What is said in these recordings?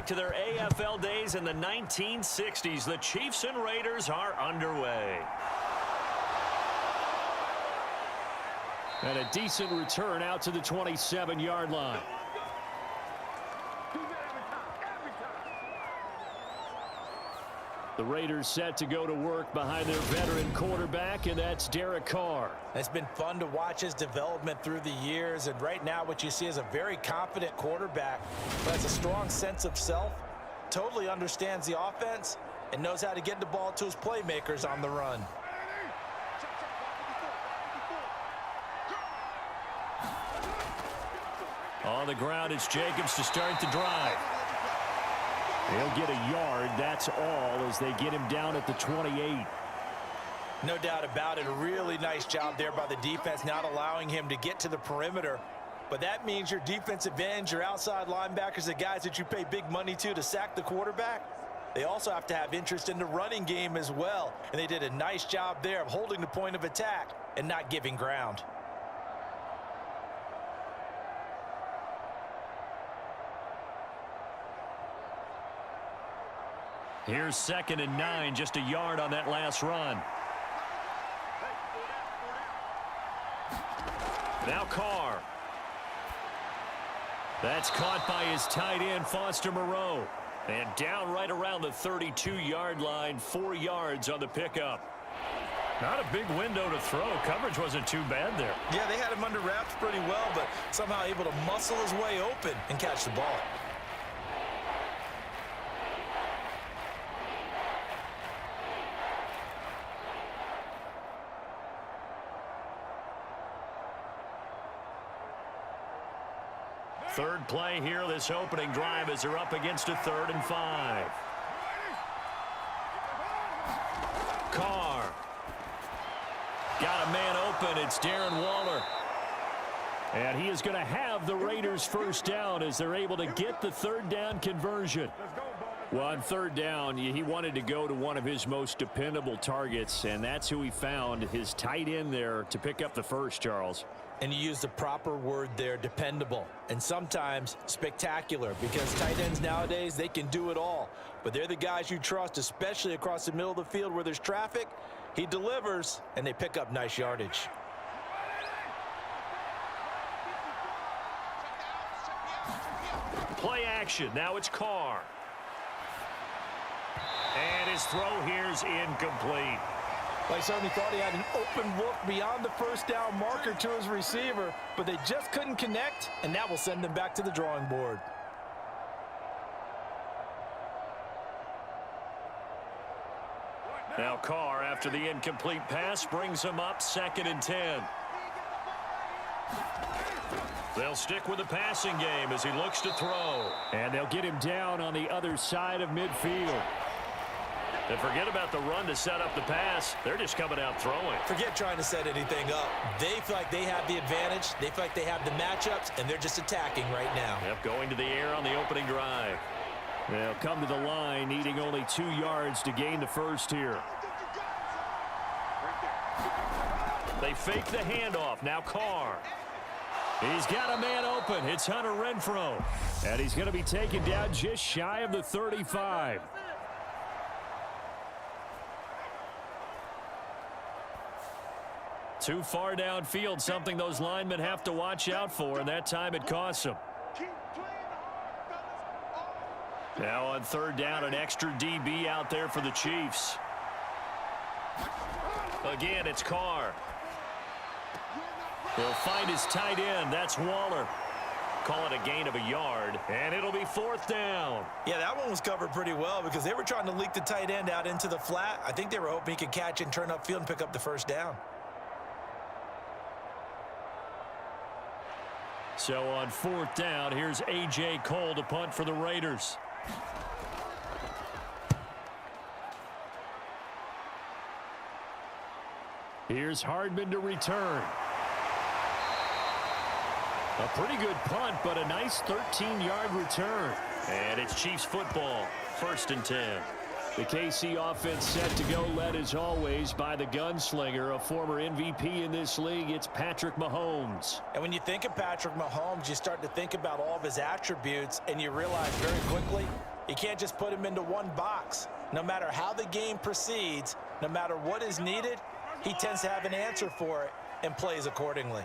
back to their AFL days in the 1960s. The Chiefs and Raiders are underway. And a decent return out to the 27-yard line. The Raiders set to go to work behind their veteran quarterback, and that's Derek Carr. It's been fun to watch his development through the years, and right now what you see is a very confident quarterback who has a strong sense of self, totally understands the offense, and knows how to get the ball to his playmakers on the run. On the ground, it's Jacobs to start the drive. He'll get a yard, that's all, as they get him down at the 28. No doubt about it. A really nice job there by the defense, not allowing him to get to the perimeter. But that means your defensive ends, your outside linebackers, the guys that you pay big money to sack the quarterback, they also have to have interest in the running game as well. And they did a nice job there of holding the point of attack and not giving ground. Here's 2nd and 9, just a yard on that last run. Now Carr. That's caught by his tight end, Foster Moreau. And down right around the 32-yard line, 4 yards on the pickup. Not a big window to throw. Coverage wasn't too bad there. Yeah, they had him under wraps pretty well, but somehow able to muscle his way open and catch the ball. Third play here, this opening drive, as they're up against a 3rd and 5. Carr. Got a man open. It's Darren Waller. And he is going to have the Raiders first down as they're able to get the 3rd down conversion. Well, on 3rd down, he wanted to go to one of his most dependable targets, and that's who he found, his tight end there, to pick up the first, Charles. And you use the proper word there, dependable, and sometimes spectacular, because tight ends nowadays, they can do it all. But they're the guys you trust, especially across the middle of the field where there's traffic. He delivers, and they pick up nice yardage. Play action. Now it's Carr. And his throw here's incomplete. Well, he certainly thought he had an open look beyond the first down marker to his receiver, but they just couldn't connect, and that will send them back to the drawing board. Now Carr, after the incomplete pass, brings him up 2nd and 10. They'll stick with the passing game as he looks to throw. And they'll get him down on the other side of midfield. And forget about the run to set up the pass. They're just coming out throwing. Forget trying to set anything up. They feel like they have the advantage. They feel like they have the matchups, and they're just attacking right now. Yep, going to the air on the opening drive. They'll come to the line, needing only 2 yards to gain the first here. They fake the handoff. Now Carr. He's got a man open. It's Hunter Renfrow. And he's going to be taken down just shy of the 35. Too far downfield, something those linemen have to watch out for, and that time it costs them. Now on 3rd down, an extra DB out there for the Chiefs. Again, it's Carr. He'll find his tight end. That's Waller. Call it a gain of a yard, and it'll be 4th down. Yeah, that one was covered pretty well because they were trying to leak the tight end out into the flat. I think they were hoping he could catch and turn upfield and pick up the first down. So on 4th down, here's A.J. Cole to punt for the Raiders. Here's Hardman to return. A pretty good punt, but a nice 13-yard return. And it's Chiefs football, 1st and 10. The KC offense set to go, led as always by the gunslinger, a former MVP in this league. It's Patrick Mahomes. And when you think of Patrick Mahomes, you start to think about all of his attributes, and you realize very quickly You can't just put him into one box. No matter how the game proceeds, no matter what is needed, he tends to have an answer for it and plays accordingly.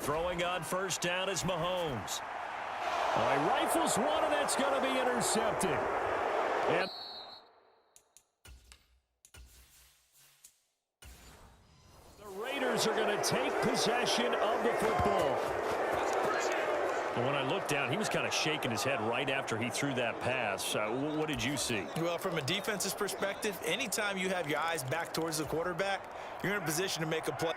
Throwing on first down is Mahomes. He rifles one, and that's going to be intercepted. And the Raiders are going to take possession of the football. And when I looked down, he was kind of shaking his head right after he threw that pass. What did you see? Well, from a defense's perspective, anytime you have your eyes back towards the quarterback, you're in a position to make a play.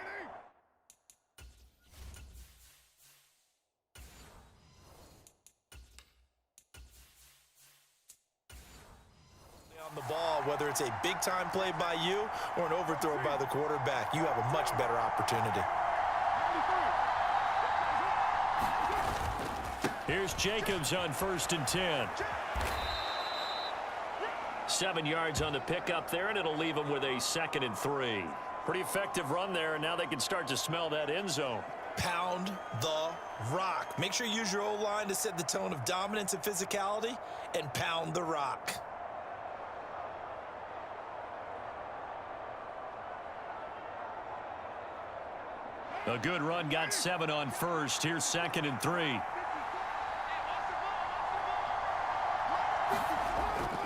On the ball, whether it's a big-time play by you or an overthrow by the quarterback, you have a much better opportunity. Here's Jacobs on 1st and 10. 7 yards on the pickup there, and it'll leave them with a 2nd and 3. Pretty effective run there, and now they can start to smell that end zone. Pound the rock. Make sure you use your O-line to set the tone of dominance and physicality, and pound the rock. A good run, got 7 on 1st. Here's 2nd and 3.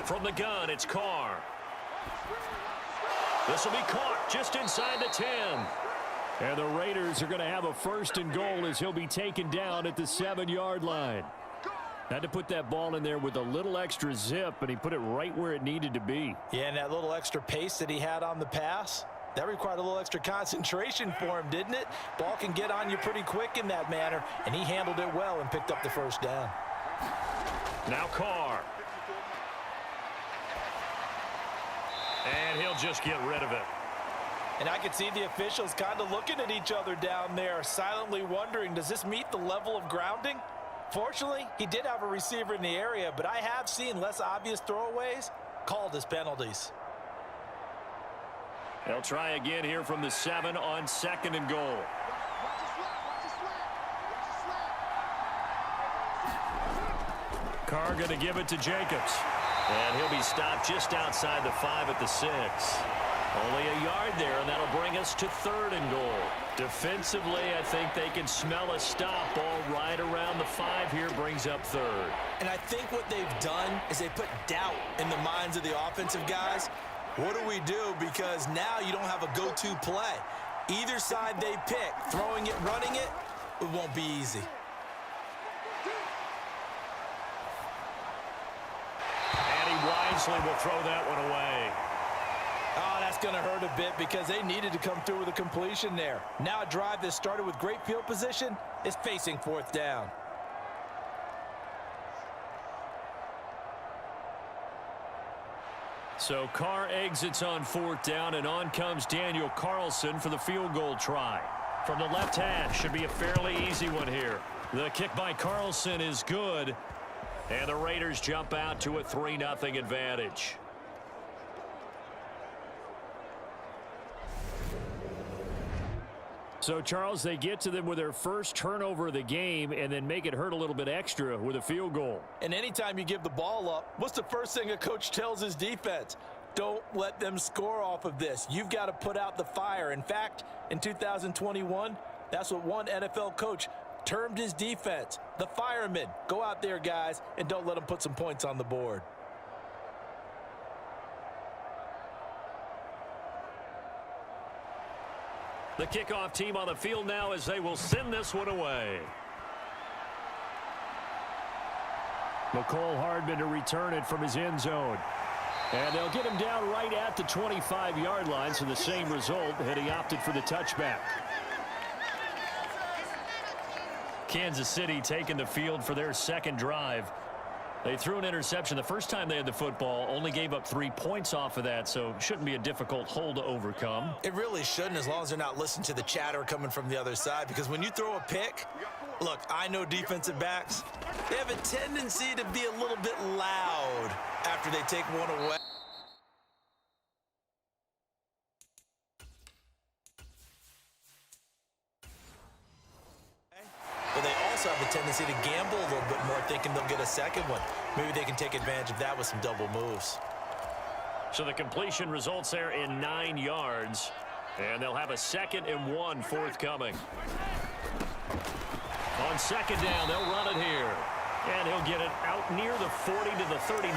From the gun, it's Carr. This will be caught just inside the 10. And the Raiders are going to have a 1st and goal as he'll be taken down at the 7-yard line. Had to put that ball in there with a little extra zip, and he put it right where it needed to be. Yeah, and that little extra pace that he had on the pass, that required a little extra concentration for him, didn't it? Ball can get on you pretty quick in that manner, and he handled it well and picked up the 1st down. Now Carr. And he'll just get rid of it. And I could see the officials kind of looking at each other down there, silently wondering, does this meet the level of grounding? Fortunately, he did have a receiver in the area, but I have seen less obvious throwaways called as penalties. They'll try again here from the 7 on 2nd and goal. Carr going to give it to Jacobs. And he'll be stopped just outside the 5 at the 6. Only a yard there, and that'll bring us to 3rd and goal. Defensively, I think they can smell a stop. Ball right around the 5 here brings up 3rd. And I think what they've done is they put doubt in the minds of the offensive guys. What do we do? Because now you don't have a go-to play. Either side they pick, throwing it, running it, it won't be easy. Wisely will throw that one away. Oh, that's going to hurt a bit because they needed to come through with a completion there. Now a drive that started with great field position is facing 4th down. So Carr exits on 4th down, and on comes Daniel Carlson for the field goal try. From the left hash, should be a fairly easy one here. The kick by Carlson is good. And the Raiders jump out to a 3-0 advantage. So, Charles, they get to them with their first turnover of the game and then make it hurt a little bit extra with a field goal. And anytime you give the ball up, what's the first thing a coach tells his defense? Don't let them score off of this. You've got to put out the fire. In fact, in 2021, that's what one NFL coach termed his defense, the firemen. Go out there, guys, and don't let them put some points on the board. The kickoff team on the field now as they will send this one away. McCole Hardman to return it from his end zone. And they'll get him down right at the 25-yard line, so the same result had he opted for the touchback. Kansas City taking the field for their 2nd drive. They threw an interception the first time they had the football, only gave up 3 points off of that, so shouldn't be a difficult hole to overcome. It really shouldn't, as long as they're not listening to the chatter coming from the other side, because when you throw a pick, look, I know defensive backs, they have a tendency to be a little bit loud after they take one away. But they also have a tendency to gamble a little bit a second one. Maybe they can take advantage of that with some double moves. So the completion results there in 9 yards. And they'll have a 2nd and 1 forthcoming. On 2nd down, they'll run it here. And he'll get it out near the 40 to the 39.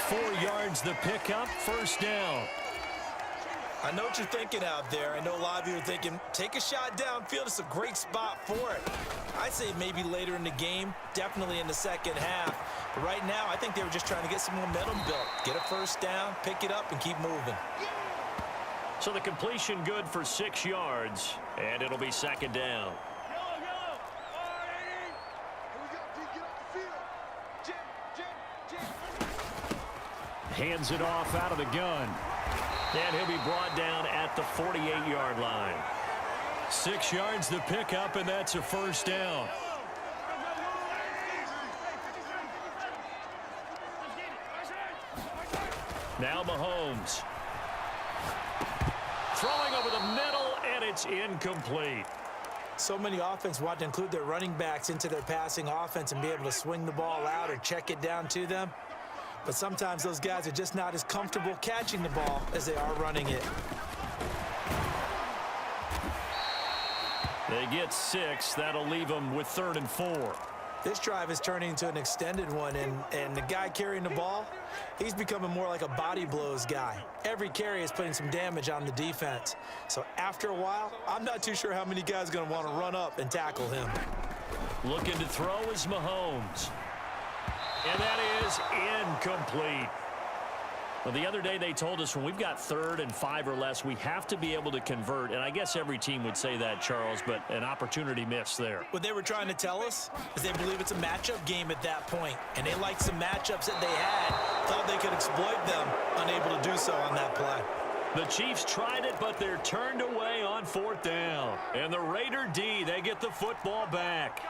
4 yards the pickup, 1st down. I know what you're thinking out there. I know a lot of you are thinking, take a shot downfield. It's a great spot for it. I'd say maybe later in the game, definitely in the second half. But right now, I think they were just trying to get some momentum built. Get a 1st down, pick it up, and keep moving. So the completion good for 6 yards, and it'll be 2nd down. Hands it off out of the gun. And he'll be brought down at the 48-yard line. 6 yards the pickup, and that's a 1st down. Now Mahomes. Throwing over the middle, and it's incomplete. So many offenses want to include their running backs into their passing offense and be able to swing the ball out or check it down to them. But sometimes those guys are just not as comfortable catching the ball as they are running it. They get 6. That'll leave them with 3rd and 4. This drive is turning into an extended one, and the guy carrying the ball, he's becoming more like a body blows guy. Every carry is putting some damage on the defense. So after a while, I'm not too sure how many guys are going to want to run up and tackle him. Looking to throw is Mahomes. And that is incomplete. Well, the other day they told us when we've got 3rd and 5 or less, we have to be able to convert. And I guess every team would say that, Charles, but an opportunity missed there. What they were trying to tell us is they believe it's a matchup game at that point. And they liked some matchups that they had, thought they could exploit them, unable to do so on that play. The Chiefs tried it, but they're turned away on 4th down. And the Raider D, they get the football back.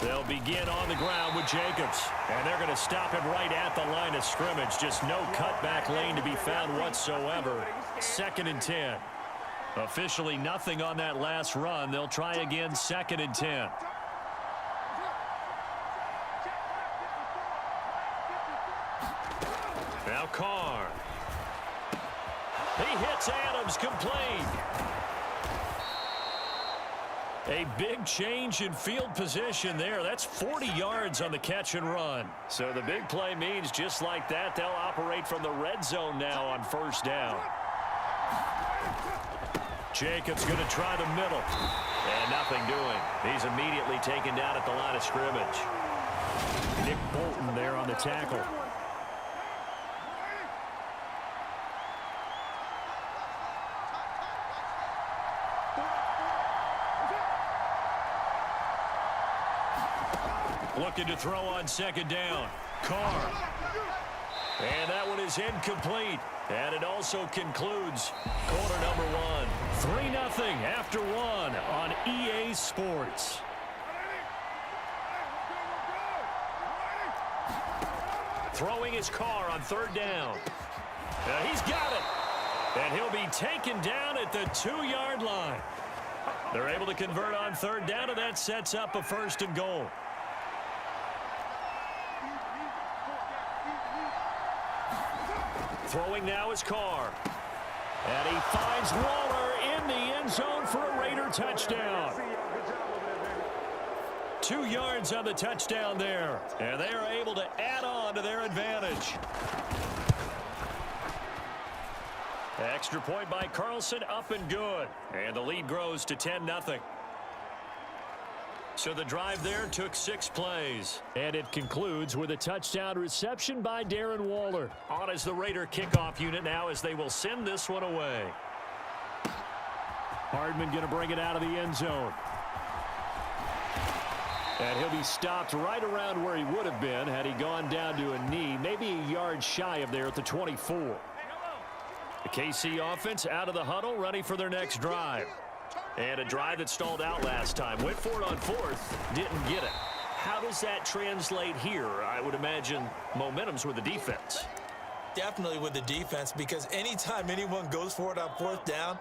They'll begin on the ground with Jacobs. And they're going to stop him right at the line of scrimmage. Just no cutback lane to be found whatsoever. 2nd and 10. Officially nothing on that last run. They'll try again 2nd and 10. Now Carr. He hits Adams, complete. A big change in field position there. That's 40 yards on the catch and run. So the big play means just like that, they'll operate from the red zone now on 1st down. Jacobs going to try the middle. And nothing doing. He's immediately taken down at the line of scrimmage. Nick Bolton there on the tackle. Looking to throw on 2nd down. Carr. And that one is incomplete. And it also concludes quarter number 1. 3-0 after 1 on EA Sports. Throwing his Carr on 3rd down. He's got it. And he'll be taken down at the 2-yard line. They're able to convert on 3rd down, and that sets up a 1st and goal. Throwing now is Carr. And he finds Waller in the end zone for a Raider touchdown. 2 yards on the touchdown there. And they are able to add on to their advantage. Extra point by Carlson, up and good. And the lead grows to 10-0. So the drive there took 6 plays. And it concludes with a touchdown reception by Darren Waller. On as the Raider kickoff unit now as they will send this one away. Hardman going to bring it out of the end zone. And he'll be stopped right around where he would have been had he gone down to a knee, maybe a yard shy of there at the 24. The KC offense out of the huddle, ready for their next drive. And a drive that stalled out last time. Went for it on 4th, didn't get it. How does that translate here? I would imagine momentum's with the defense. Definitely with the defense, because anytime anyone goes for it on 4th down,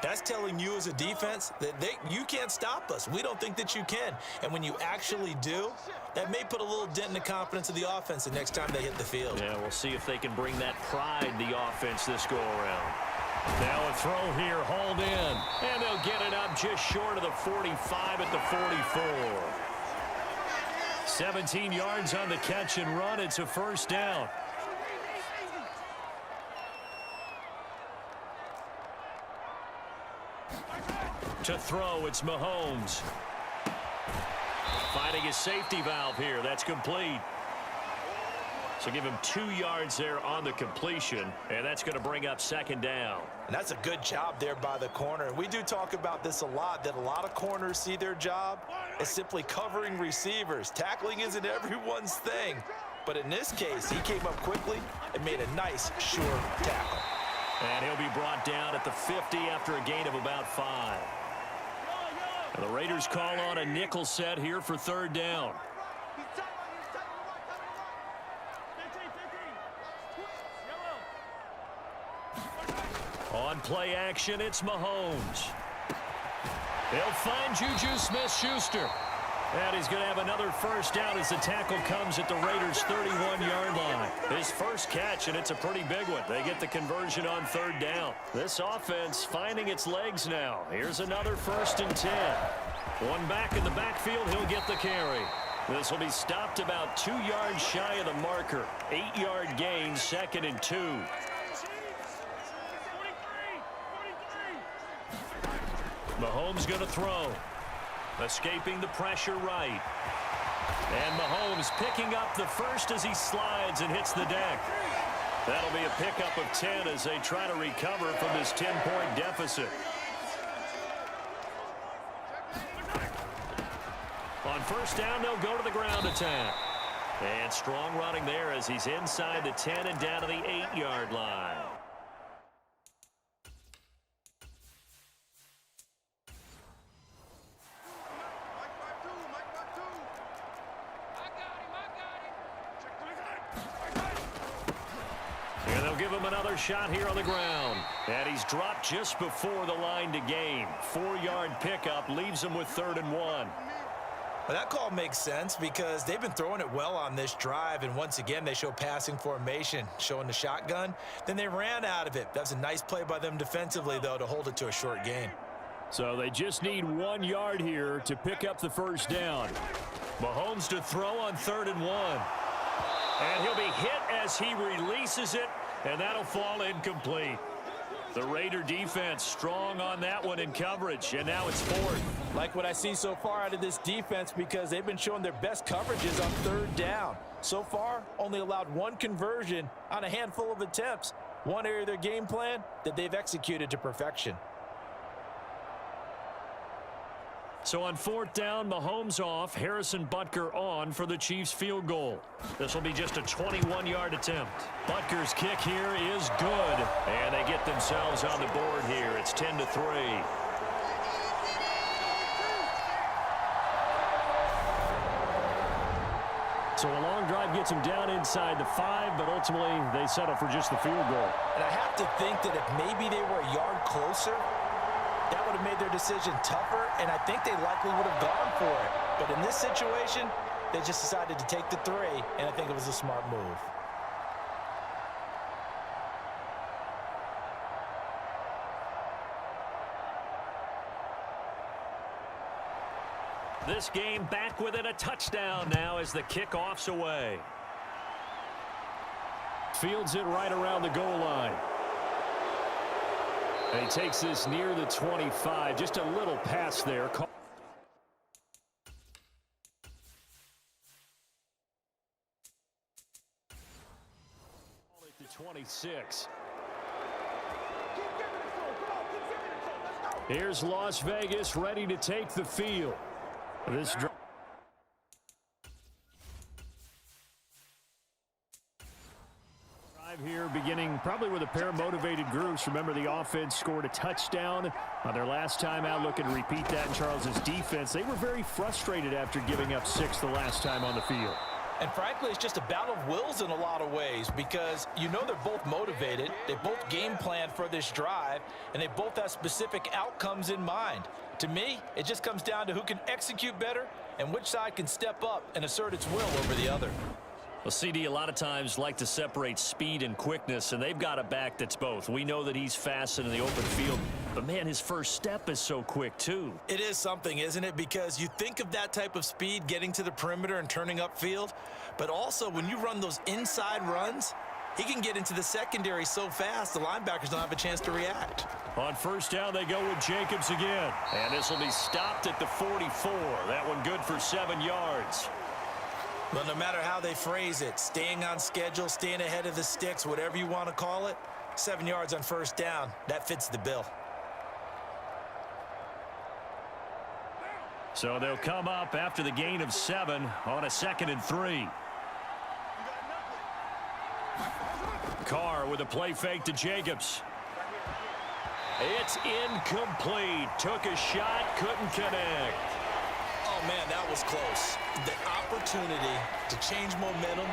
That's telling you as a defense that you can't stop us. We don't think that you can. And when you actually do, that may put a little dent in the confidence of the offense the next time they hit the field. Yeah, we'll see if they can bring that pride to the offense this go-around. Now a throw here, hauled in. And they'll get it up just short of the 45 at the 44. 17 yards on the catch and run. It's a first down. To throw, it's Mahomes. Finding his safety valve here. That's complete. So give him 2 yards there on the completion, and that's going to bring up second down. And that's a good job there by the corner. We do talk about this a lot, that a lot of corners see their job as simply covering receivers. Tackling isn't everyone's thing. But in this case, he came up quickly and made a nice, sure tackle. And he'll be brought down at the 50 after a gain of about 5. And the Raiders call on a nickel set here for third down. On play action, it's Mahomes. He'll find Juju Smith-Schuster. And he's going to have another first down as the tackle comes at the Raiders' 31-yard line. His first catch, and it's a pretty big one. They get the conversion on third down. This offense finding its legs now. Here's another 1st and 10. One back in the backfield, he'll get the carry. This will be stopped about 2 yards shy of the marker. 8-yard gain, 2nd and 2. Mahomes going to throw. Escaping the pressure right. And Mahomes picking up the first as he slides and hits the deck. That'll be a pickup of 10 as they try to recover from this 10-point deficit. On first down, they'll go to the ground attack. And strong running there as he's inside the 10 and down to the 8-yard line. And they'll give him another shot here on the ground. And he's dropped just before the line to gain. 4-yard pickup leaves him with 3rd and 1. Well, that call makes sense because they've been throwing it well on this drive, and once again they show passing formation, showing the shotgun. Then they ran out of it. That's a nice play by them defensively, though, to hold it to a short gain. So they just need 1 yard here to pick up the first down. Mahomes to throw on 3rd and 1. And he'll be hit as he releases it, and that'll fall incomplete. The Raider defense strong on that one in coverage, and now it's 4th. Like what I see so far out of this defense because they've been showing their best coverages on 3rd down. So far, only allowed 1 conversion on a handful of attempts. One area of their game plan that they've executed to perfection. So on 4th down, Mahomes off, Harrison Butker on for the Chiefs field goal. This will be just a 21-yard attempt. Butker's kick here is good, and they get themselves on the board here. It's 10-3. So a long drive gets them down inside the 5, but ultimately they settle for just the field goal. And I have to think that if maybe they were a yard closer, that would have made their decision tougher, and I think they likely would have gone for it. But in this situation, they just decided to take the 3, and I think it was a smart move. This game back within a touchdown now as the kickoff's away. Fields it right around the goal line. And he takes this near the 25. Just a little pass there. To 26. Here's Las Vegas ready to take the field. This drive here beginning probably with a pair of motivated groups. Remember, the offense scored a touchdown on their last time out. Looking to repeat that in Charles's defense. They were very frustrated after giving up 6 the last time on the field. And frankly, it's just a battle of wills in a lot of ways because you know they're both motivated, they both game plan for this drive, and they both have specific outcomes in mind. To me, it just comes down to who can execute better and which side can step up and assert its will over the other. Well, CD, a lot of times like to separate speed and quickness, and they've got a back that's both. We know that he's fast in the open field, but, man, his first step is so quick, too. It is something, isn't it? Because you think of that type of speed getting to the perimeter and turning upfield, but also when you run those inside runs, he can get into the secondary so fast the linebackers don't have a chance to react. On first down, they go with Jacobs again. And this will be stopped at the 44. That one good for 7 yards. Well, no matter how they phrase it, staying on schedule, staying ahead of the sticks, whatever you want to call it, 7 yards on first down, that fits the bill. So they'll come up after the gain of 7 on a 2nd and 3. Carr with a play fake to Jacobs. It's incomplete. Took a shot, couldn't connect. Oh, man, that was close. The opportunity to change momentum,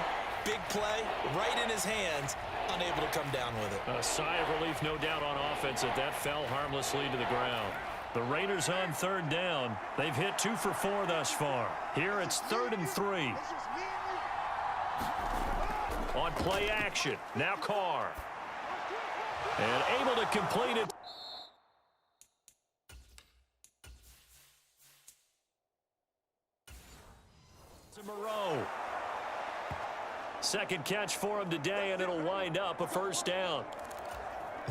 big play, right in his hands, unable to come down with it. A sigh of relief, no doubt, on offense that fell harmlessly to the ground. The Raiders on third down. They've hit 2 for 4 thus far. Here it's 3rd and 3. On play action, now Carr. And able to complete it. To Moreau. Second catch for him today, and it'll wind up a first down.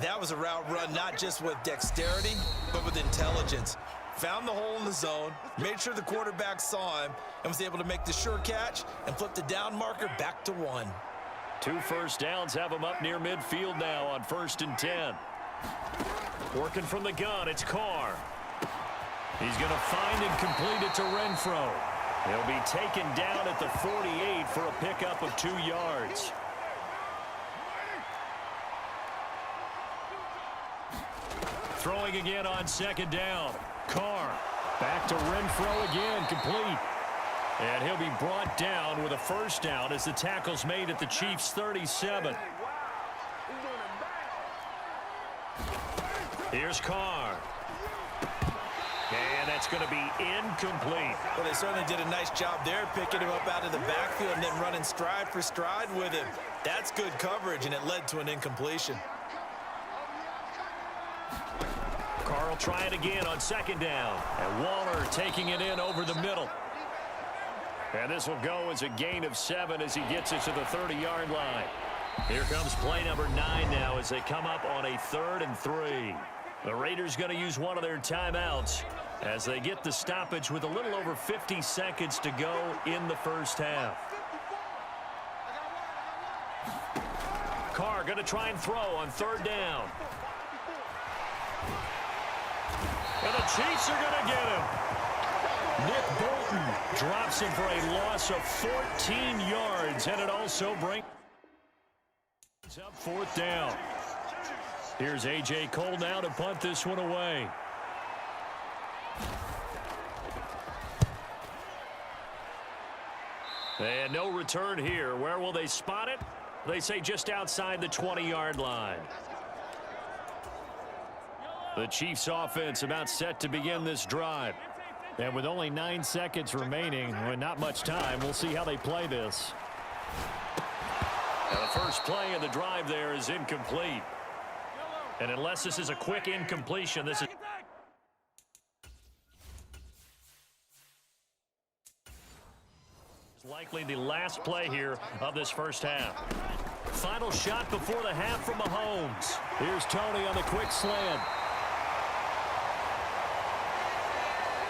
That was a route run not just with dexterity, but with intelligence. Found the hole in the zone, made sure the quarterback saw him, and was able to make the sure catch and flip the down marker back to 1. 2 first downs have him up near midfield now on 1st and 10. Working from the gun, it's Carr. He's going to find and complete it to Renfro. He'll be taken down at the 48 for a pickup of 2 yards. Throwing again on 2nd down. Carr back to Renfro again, complete. And he'll be brought down with a first down as the tackle's made at the Chiefs' 37. Here's Carr. And that's going to be incomplete. Well, they certainly did a nice job there, picking him up out of the backfield and then running stride for stride with him. That's good coverage, and it led to an incompletion. Carr will try it again on 2nd down. And Waller taking it in over the middle. And this will go as a gain of 7 as he gets it to the 30-yard line. Here comes play number 9 now as they come up on a 3rd and 3. The Raiders going to use one of their timeouts as they get the stoppage with a little over 50 seconds to go in the first half. Carr going to try and throw on 3rd down. And the Chiefs are going to get him. Nick Bolton drops him for a loss of 14 yards, and it also brings up 4th down. Here's A.J. Cole now to punt this one away. And no return here. Where will they spot it? They say just outside the 20-yard line. The Chiefs offense about set to begin this drive. And with only 9 seconds remaining, and not much time, we'll see how they play this. Now the first play of the drive there is incomplete. And unless this is a quick incompletion, this is likely the last play here of this first half. Final shot before the half from Mahomes. Here's Tony on the quick slant.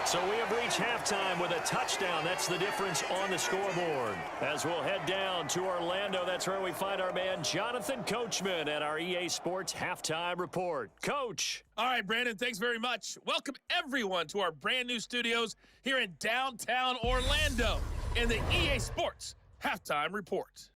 So we have reached halftime with a touchdown. That's the difference on the scoreboard. As we'll head down to Orlando, that's where we find our man Jonathan Coachman at our EA Sports Halftime Report. Coach. All right, Brandon, thanks very much. Welcome, everyone, to our brand new studios here in downtown Orlando in the EA Sports Halftime Report.